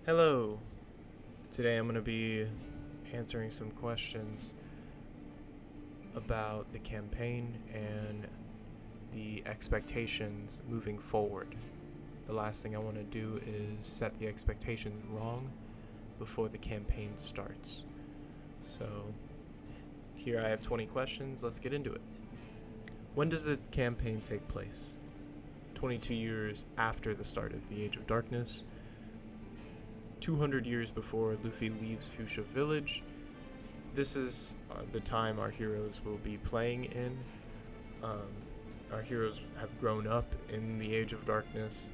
Hello. Today I'm going to be answering some questions about the campaign and the expectations moving forward. The last thing I want to do is set the expectations wrong before the campaign starts. So here I have 20 questions. Let's get into it. When does the campaign take place? 22 years after the start of the Age of Darkness. 200 years before Luffy leaves Fuchsia Village. This is the time our heroes will be playing in. Our heroes have grown up in the Age of Darkness.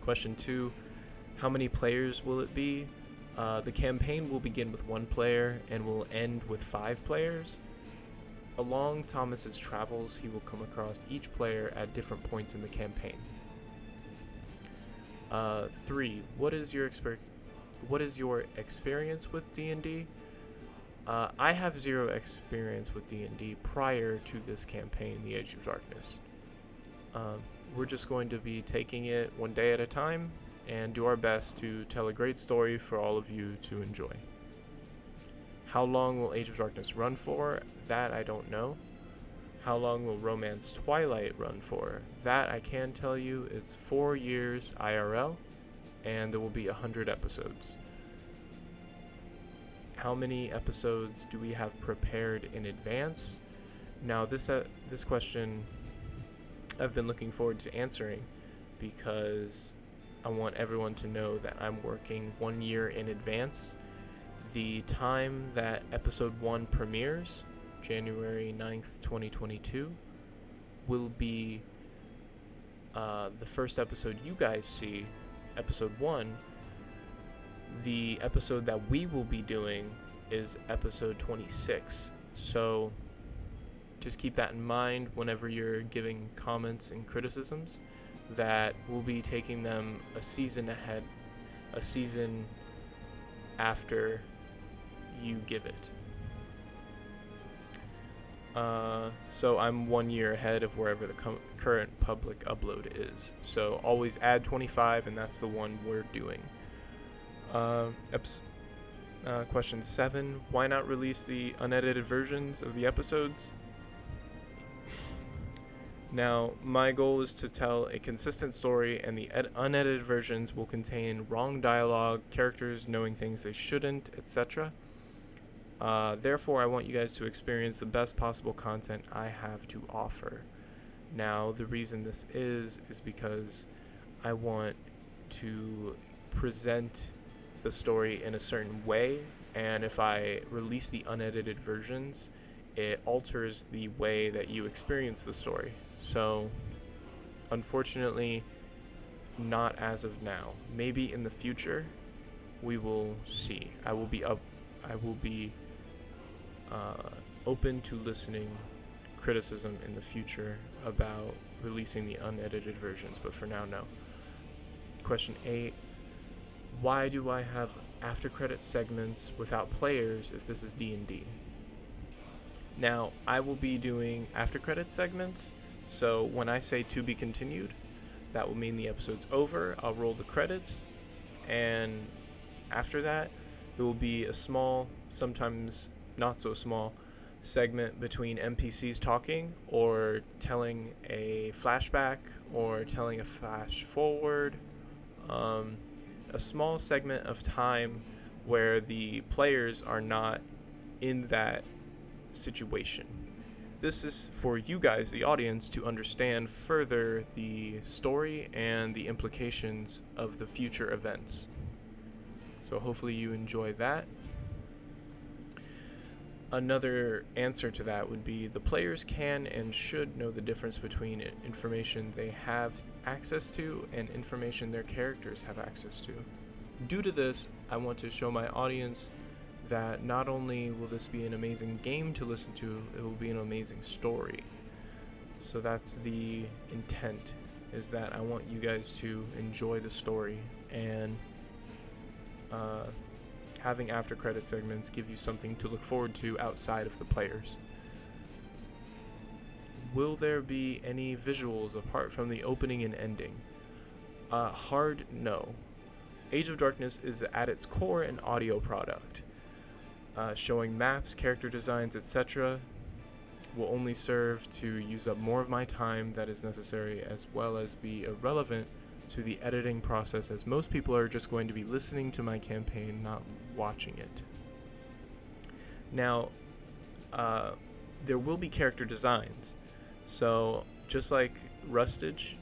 Question 2, how many players will it be? The campaign will begin with 1 player and will end with 5 players. Along Thomas's travels, he will come across each player at different points in the campaign. 3. What is your experience with D&D? I have 0 experience with D&D prior to this campaign, The Age of Darkness. We're just going to be taking it one day at a time and do our best to tell a great story for all of you to enjoy. How long will Age of Darkness run for? That I don't know. How long will Romance Twilight run for? That I can tell you, it's 4 years IRL, and there will be 100 episodes. How many episodes do we have prepared in advance? Now this question I've been looking forward to answering because I want everyone to know that I'm working 1 year in advance. The time that episode 1 premieres, January 9th, 2022, will be the first episode you guys see, episode 1. The episode that we will be doing is episode 26. So just keep that in mind whenever you're giving comments and criticisms, that we'll be taking them a season ahead, a season after you give it. So I'm 1 year ahead of wherever the current public upload is. So always add 25, and that's the one we're doing. Question 7, why not release the unedited versions of the episodes? Now, my goal is to tell a consistent story, and the unedited versions will contain wrong dialogue, characters knowing things they shouldn't, etc. Therefore, I want you guys to experience the best possible content I have to offer. Now, the reason this is because I want to present the story in a certain way, and if I release the unedited versions, it alters the way that you experience the story. So, unfortunately, not as of now. Maybe in the future, we will see. I will be open to listening criticism in the future about releasing the unedited versions, but for now, no. Question 8, why do I have after credit segments without players if this is D&D? Now, I will be doing after credit segments, so when I say to be continued, that will mean the episode's over. I'll roll the credits, and after that, there will be a small, sometimes not so small, segment between NPCs talking or telling a flashback or telling a flash forward. A small segment of time where the players are not in that situation. This is for you guys, the audience, to understand further the story and the implications of the future events. So hopefully you enjoy that. Another answer to that would be the players can and should know the difference between information they have access to and information their characters have access to. Due to this, I want to show my audience that not only will this be an amazing game to listen to, it will be an amazing story. So that's the intent, is that I want you guys to enjoy the story, and having after credit segments give you something to look forward to outside of the players. Will there be any visuals apart from the opening and ending? Hard no. Age of Darkness is at its core an audio product. Showing maps, character designs, etc. will only serve to use up more of my time that is necessary, as well as be irrelevant to the editing process, as most people are just going to be listening to my campaign, not watching it. Now, there will be character designs. So just like Rustage,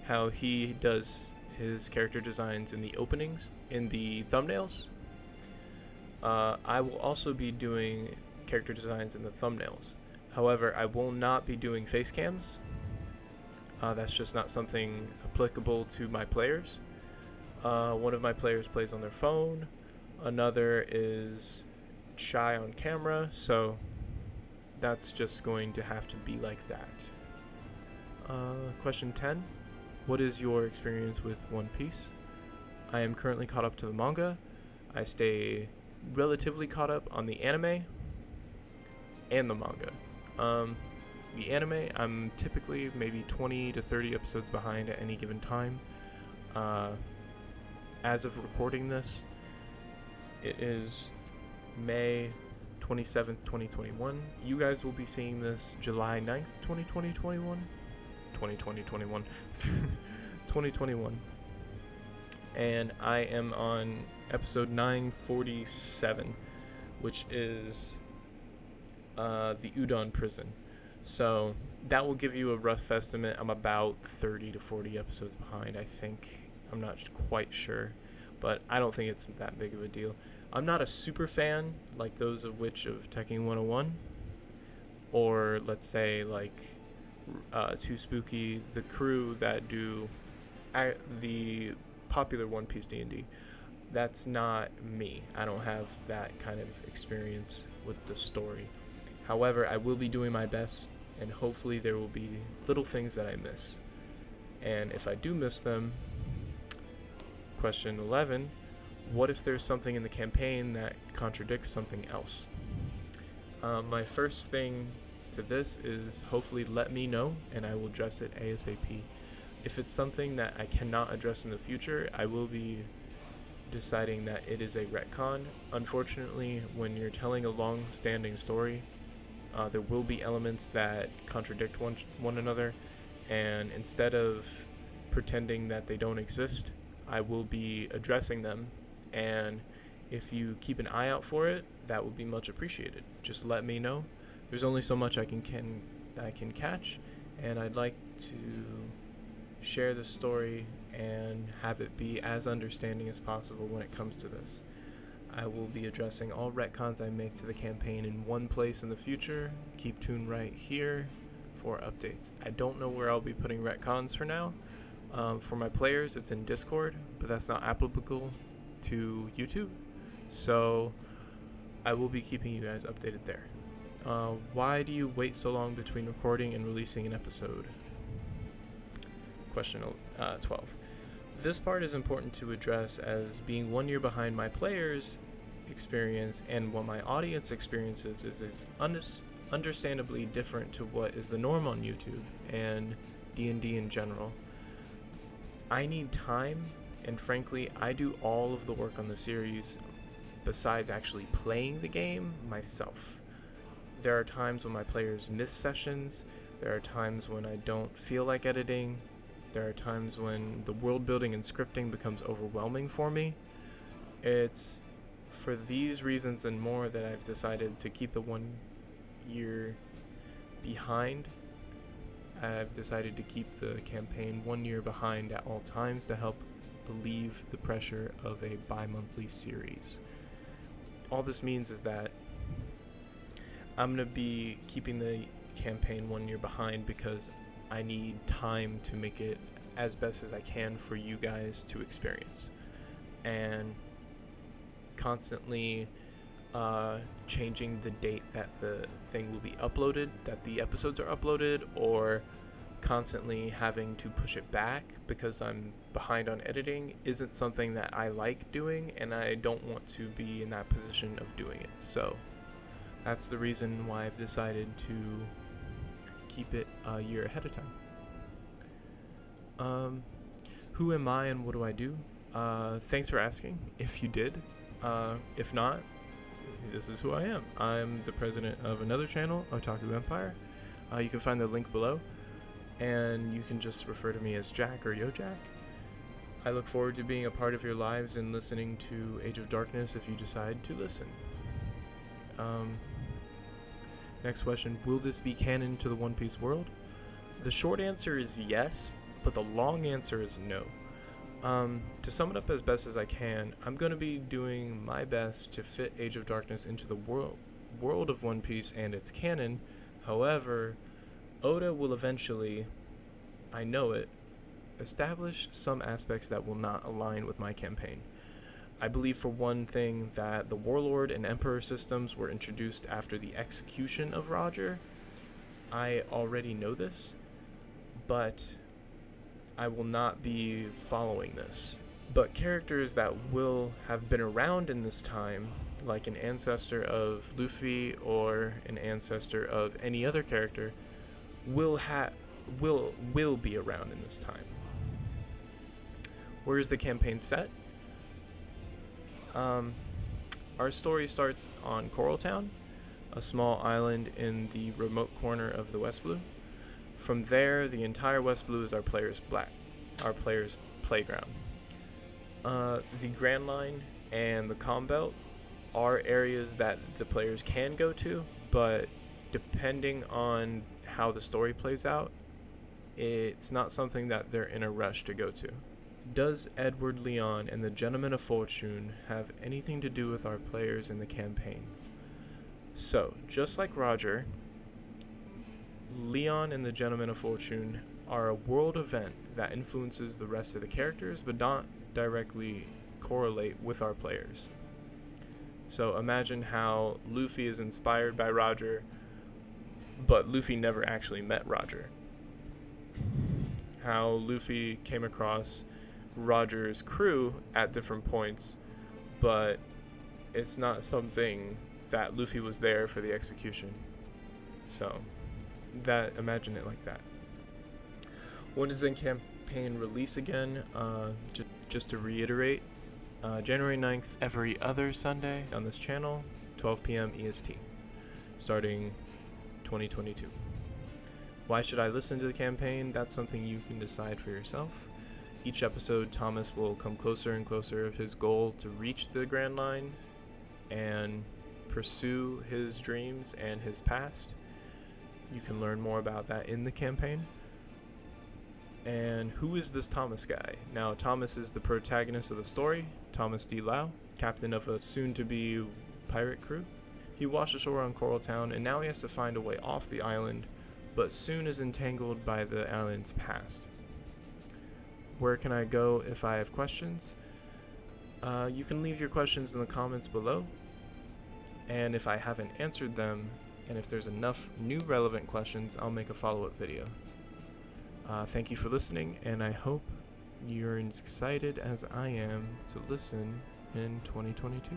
how he does his character designs in the openings, in the thumbnails, I will also be doing character designs in the thumbnails. However, I will not be doing face cams. That's just not something applicable to my players. One of my players plays on their phone. Another is shy on camera, so that's just going to have to be like that. Question 10. What is your experience with One Piece? I am currently caught up to the manga. I stay relatively caught up on the anime and the manga. The anime, I'm typically maybe 20 to 30 episodes behind at any given time. As of recording this, it is May 27th, 2021. You guys will be seeing this July 9th, 2021. And I am on episode 947, which is the Udon prison. So that will give you a rough estimate. I'm about 30 to 40 episodes behind, I think. I'm not quite sure, but I don't think it's that big of a deal. I'm not a super fan like those of Tekken 101, or let's say like Too Spooky, the crew that do the popular One Piece D&D. That's not me. I don't have that kind of experience with the story. However, I will be doing my best, and hopefully there will be little things that I miss. And if I do miss them, question 11, what if there's something in the campaign that contradicts something else? My first thing to this is hopefully let me know, and I will address it ASAP. If it's something that I cannot address in the future, I will be deciding that it is a retcon. Unfortunately, when you're telling a long-standing story, there will be elements that contradict one another, and instead of pretending that they don't exist, I will be addressing them, and if you keep an eye out for it, that would be much appreciated. Just let me know. There's only so much I can catch, and I'd like to share the story and have it be as understanding as possible when it comes to this. I will be addressing all retcons I make to the campaign in one place in the future. Keep tuned right here for updates. I don't know where I'll be putting retcons for now. For my players, it's in Discord, but that's not applicable to YouTube. So I will be keeping you guys updated there. Why do you wait so long between recording and releasing an episode? Question 12. This part is important to address, as being 1 year behind my players' experience and what my audience experiences is understandably different to what is the norm on YouTube and D&D in general. I need time, and frankly, I do all of the work on the series besides actually playing the game myself. There are times when my players miss sessions. There are times when I don't feel like editing. There are times when the world building and scripting becomes overwhelming for me. It's for these reasons and more that I've decided to keep the 1 year behind. I've decided to keep the campaign 1 year behind at all times to help relieve the pressure of a bi-monthly series. All this means is that I'm going to be keeping the campaign 1 year behind because I need time to make it as best as I can for you guys to experience. And constantly changing the date that the thing will be uploaded, that the episodes are uploaded, or constantly having to push it back because I'm behind on editing isn't something that I like doing, and I don't want to be in that position of doing it. So that's the reason why I've decided to keep it a year ahead of time. Who am I and what do I do? Thanks for asking, if you did. If not, this is who I am. I'm the president of another channel, Otaku Empire. You can find the link below, and you can just refer to me as Jack or Yo Jack. I look forward to being a part of your lives and listening to Age of Darkness if you decide to listen. Next question, will this be canon to the One Piece world? The short answer is yes, but the long answer is no. To sum it up as best as I can, I'm going to be doing my best to fit Age of Darkness into the world of One Piece and its canon. However, Oda will eventually, I know it, establish some aspects that will not align with my campaign. I believe, for one thing, that the Warlord and Emperor systems were introduced after the execution of Roger. I already know this, but I will not be following this. But characters that will have been around in this time, like an ancestor of Luffy or an ancestor of any other character, will be around in this time. Where is the campaign set? Our story starts on Coral Town, a small island in the remote corner of the West Blue. From there, the entire West Blue is our player's playground. The Grand Line and the Calm Belt are areas that the players can go to, but depending on how the story plays out, it's not something that they're in a rush to go to. Does Edward Leon and the Gentleman of Fortune have anything to do with our players in the campaign? So, just like Roger, Leon and the Gentleman of Fortune are a world event that influences the rest of the characters, but not directly correlate with our players. So imagine how Luffy is inspired by Roger, but Luffy never actually met Roger. How Luffy came across Roger's crew at different points, but it's not something that Luffy was there for the execution. So imagine it like that. When does the campaign release again? Just to reiterate, January 9th, every other Sunday on this channel, 12 p.m. EST, starting 2022. Why should I listen to the campaign? That's something you can decide for yourself. Each episode, Thomas will come closer and closer of his goal to reach the Grand Line and pursue his dreams and his past. You can learn more about that in the campaign. And who is this Thomas guy? Now, Thomas is the protagonist of the story, Thomas D. Lau, captain of a soon-to-be pirate crew. He washed ashore on Coral Town, and now he has to find a way off the island, but soon is entangled by the island's past. Where can I go if I have questions? You can leave your questions in the comments below, and if I haven't answered them, and if there's enough new relevant questions, I'll make a follow-up video. Thank you for listening, and I hope you're as excited as I am to listen in 2022.